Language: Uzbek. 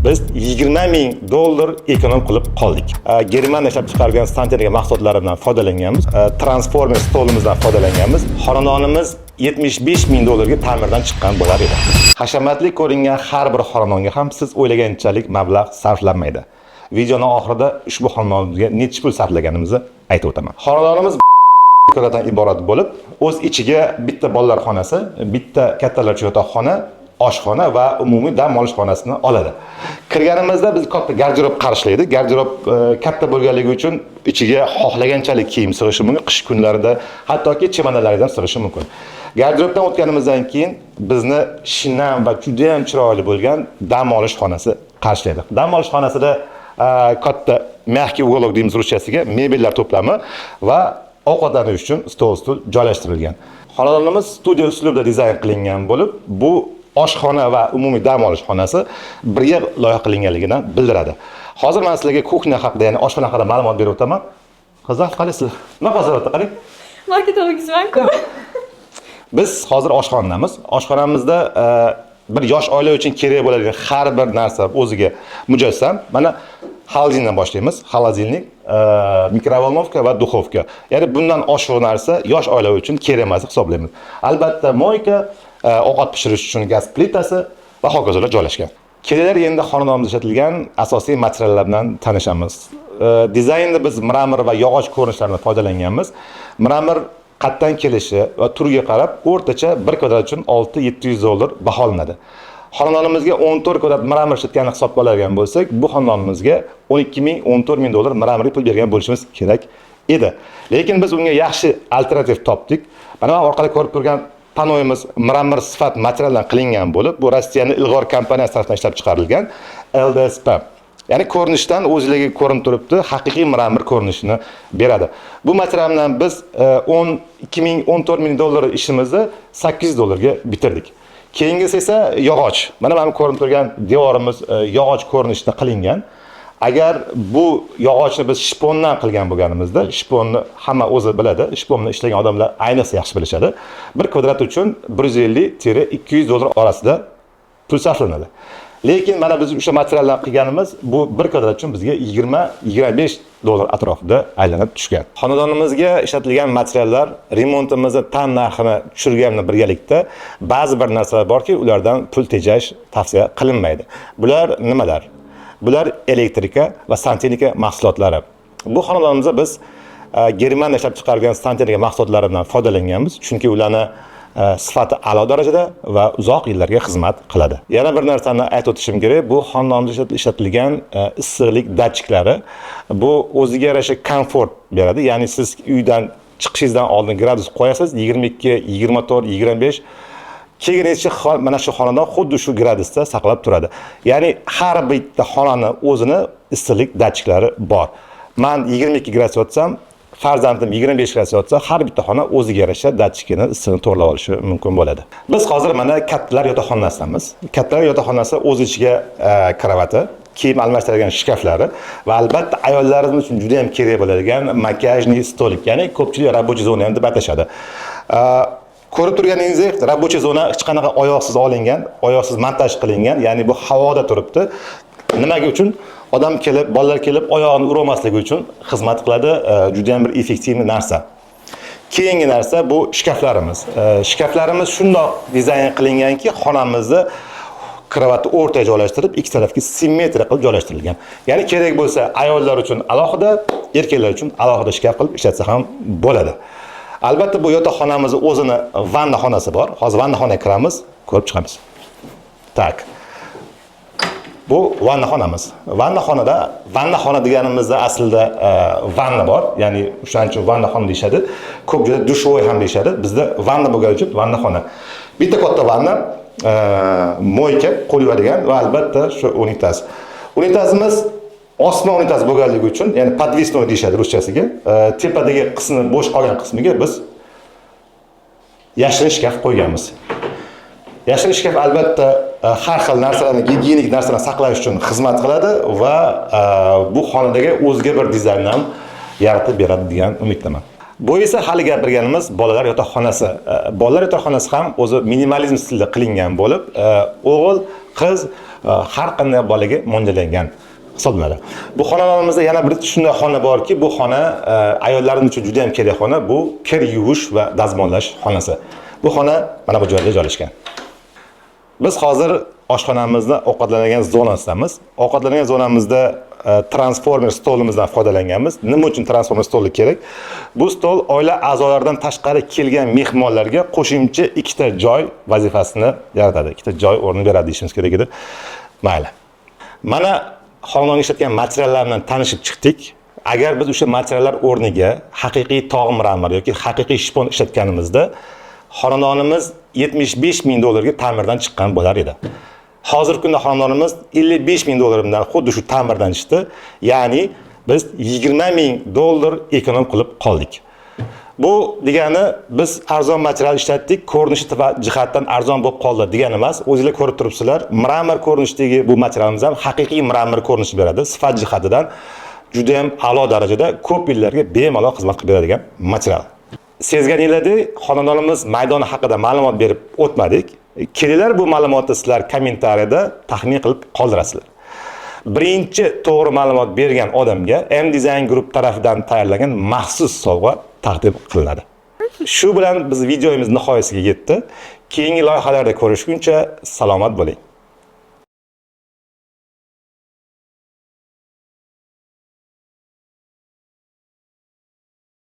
Biz $20,000 ekonom qilib qoldik. Germaniyada ishlab chiqargan Santeriya mahsulotlaridan foydalanganmiz, transformer stolimizdan foydalanganmiz. Xonadonimiz $75,000 ga ta'mirdan chiqqan bo'lar edi. Hashamatli ko'ringan har bir xonadonga ham siz o'ylaganchalik mablag' sarflanmaydi. Videoning oxirida ushbu xonadonimizga necha pul sarflaganimizni aytib o'taman. Xonadonimiz ko'ratan iborat bo'lib, o'z ichiga bitta bolalar xonasi, bitta kattalar uchun yotoqxona, oshxona va umumiy dam olish xonasini oladi. Kirganimizda biz katta garderob qarshilaydi. Garderob katta bo'lganligi uchun ichiga xohlaganchalik kiyim sig'ishi mumkin, qish kunlarida hattoki chemodanlaringizdan sig'ishi mumkin. Garderobdan o'tganimizdan keyin bizni shinam va juda ham chiroyli bo'lgan dam olish xonasi qarshilaydi. Dam olish xonasida katta mягкий уголок deymiz ruschasiga, mebellar to'plami va ovqatlanish uchun stol joylashtirilgan. Xonadonimiz studiya uslubida dizayn qilingan bo'lib, bu oshxona va umumiy dam olish xonasi birga loyiha qilinganligidan bildiradi. Hozir men sizlarga kuxnya haqida, ya'ni oshxona haqida ma'lumot berib o'taman. Qizlar, qaraysizlar. Nima qilyapti, qarang. Marketingizman-ku. Biz hozir oshxonadamiz. Oshxonamizda bir yosh oila uchun kerak bo'ladigan har bir narsa o'ziga mujassam. Mana xolodilnikdan boshlaymiz. Xolodilnik, mikrovolnovka va duxovka. Ya'ni bundan oshiq narsa yosh oila uchun kerak emas hisoblaymiz. Albatta, moyka, ovqat pishirish uchun gaz plitasi va hokazolar joylashgan. Kelinglar endi xonadonimizda ishlatilgan asosiy materiallar bilan tanishamiz. Dizaynda biz mramor va yog'och ko'rinishlardan foydalanganmiz. Mramor qatdan kelishi va turiga qarab o'rtacha 1 kvadrat uchun $600-700 baholanadi. Xonadonimizga 14 kvadrat mramor ishlatganini hisobga oladigan bo'lsak, bu xonadonimizga $12,000-14,000 mramorga pul bergan bo'lishimiz kerak edi. Lekin biz unga yaxshi alternativ topdik. Mana bu orqali ko'rib turgan panoyimiz mramor sifat materialdan qilingan bo'lib, bu Rossiyaning ilg'or kompaniyasi tomonidan ishlab chiqarilgan LDSP. Ya'ni ko'rinishdan o'zligi ko'rinib turibdi, haqiqiy mramor ko'rinishini beradi. Bu materialdan biz $12,000-14,000 ishimizni $800 ga bitirdik. Keyingisi esa yog'och. Mana bu ko'rinib turgan devorimiz yog'och ko'rinishda qilingan. Agar bu yog'ochni biz shpondan qilgan bo'lganimizda, shponni hamma o'zi biladi, shponni ishlagan odamlar ayniqsa yaxshi bilishadi. 1 kvadrat uchun $150-200 orasida pul sarflanadi. Lekin mana biz o'sha materialdan qilganimiz bu 1 kvadrat uchun bizga $20-25 atrofida aylanib tushgan. Xonadonimizga ishlatilgan materiallar remontimizni tan narxini tushirganini birgalikda ba'zi bir narsalar borki, ulardan pul tejash tavsiya qilinmaydi. Bular nimalar? Bular elektrika va santexnika mahsulotlari. Bu xonadonimizda biz Germaniyada ishlab chiqargan santexnika mahsulotlaridan foydalanganmiz, chunki ularni sifati a'lo darajada va uzoq yillarga xizmat qiladi. Yana bir narsani aytib o'tishim kerak, bu xonadonda ishlatilgan issiqlik datchiklari. Bu o'ziga yarasha komfort beradi. Ya'ni siz uydan chiqishingizdan oldin gradus qo'yasiz, 22, 24, 25 Keyincha mana shu xonadon xuddi shu gradusda saqlab turadi. Ya'ni har bitta xonani o'zini issiqlik datchiklari bor. Men 22 gradus yotsam, farzandim 25 gradus yotsa, har bitta xona o'ziga yarasha datchikini issig'ini to'g'rilab olishi mumkin bo'ladi. Biz hozir mana kattalar yotoqxonasidamiz. Kattalar yotoqxonasi o'z ichiga kravati, kiyim almashtiradigan shkaflari va albatta ayollarimiz uchun juda ham kerak bo'ladigan makiyajniy stolik, ya'ni ko'pchilik рабочий zona ham deb atashadi. Ko'rib turganingizdek, рабочий zona hech qanaqa oyoqsiz olingan, oyoqsiz montaj qilingan, ya'ni bu havoda turibdi. Nimaga uchun? Odam kelib, bolalar kelib oyog'ini urmasligi uchun xizmat qiladi, juda ham bir effektiv narsa. Keyingi narsa bu shkaflarimiz. Shkaflarimiz shundoq dizayn qilinganki, xonamizni kravatni o'rtaga joylashtirib, ikki tarafga simmetriya qilib joylashtirilgan. Ya'ni kerak bo'lsa, ayollar uchun alohida, erkaklar uchun alohida shkaf qilib ishlatsa ham bo'ladi. Albatta bu yotoqxonamizning o'zini vanna xonasi bor. Hozir vanna xonaga kiramiz, ko'rib chiqamiz. Tak. Bu vanna xonamiz. Vanna xona deganimizda aslida vanna bor, ya'ni o'shaning uchun vanna xona deyshadi. Ko'p joyda dushovoy ham deyshadi. Bizda vanna bo'lgani uchun vanna xona. Bitta katta vanna, moyka qo'l yuvadigan va albatta shu unitaz. Unitazimiz osma unitaz bo'lganligi uchun, ya'ni podvisnoy deyshadi ruschasiga, tepadagi qismi bo'sh qolgan qismiga biz yashirin shkaf qo'yganmiz. Yashirin shkaf albatta har xil narsalarni, gigiyenik narsalarni saqlash uchun xizmat qiladi va bu xonadagi o'zga bir dizaynni ham yaratib beradi degan umiddaman. Bu esa hali gapirganimiz bolalar yotoqxonasi. Bolalar yotoqxonasi ham o'zi minimalizm stilida qilingan bo'lib, o'g'il, qiz har qanday bolaga mo'ljallangan hisoblanadi. Bu xonadonimizda yana bir shunday xona borki, bu xona ayollarimiz uchun juda ham kerak xona. Bu kir yuvish va dazmollash xonasi. Bu xona mana bu joyda joylashgan. Biz hozir oshxonamizda ovqatlanadigan zonasidamiz. Ovqatlanadigan zonamizda transformer stolimizdan foydalanganmiz. Nima uchun transformer stoli kerak? Bu stol oila a'zolaridan tashqari kelgan mehmonlarga qo'shimcha ikkita joy vazifasini yaratadi. Ikkita joy o'rni beradi deyishimiz kerak edi. Mayli. Mana xonadonga ishlatgan materiallar bilan tanishib chiqdik. Agar biz o'sha materiallar o'rniga haqiqiy tog' mramor yoki haqiqiy shipon ishlatganimizda xonadonimiz 75 ming dollarga ta'mirdan chiqqan bo'lar edi. Hozirgi kunda xonadonimiz 55 ming dollardan xuddi shu ta'mirdan chiqdi. Ya'ni biz 20 ming dollar ekonom qilib qoldik. Bu degani biz arzon material ishlatdik, ko'rinishi jihatdan arzon bo'lib qoldi degani emas. O'zingizlar ko'rib turibsizlar, mramor ko'rinishdagi bu materialimiz ham haqiqiy mramor ko'rinish beradi. Sifat jihatidan juda ham a'lo darajada ko'p yillarga bemalol xizmat qilib beradigan material. Sezganinglardek, xonadonimiz maydoni haqida ma'lumot berib o'tmadik. Kelinglar bu ma'lumotni sizlar kommentariyada taxmin qilib qoldirasizlar. Birinchi to'g'ri ma'lumot bergan odamga M Design Group tomonidan tayyorlangan maxsus sovg'a taqdim qilinadi. Shu bilan biz videomiz nihoyasiga yetdi. Keyingi loyihalarda ko'rishguncha salomat bo'ling.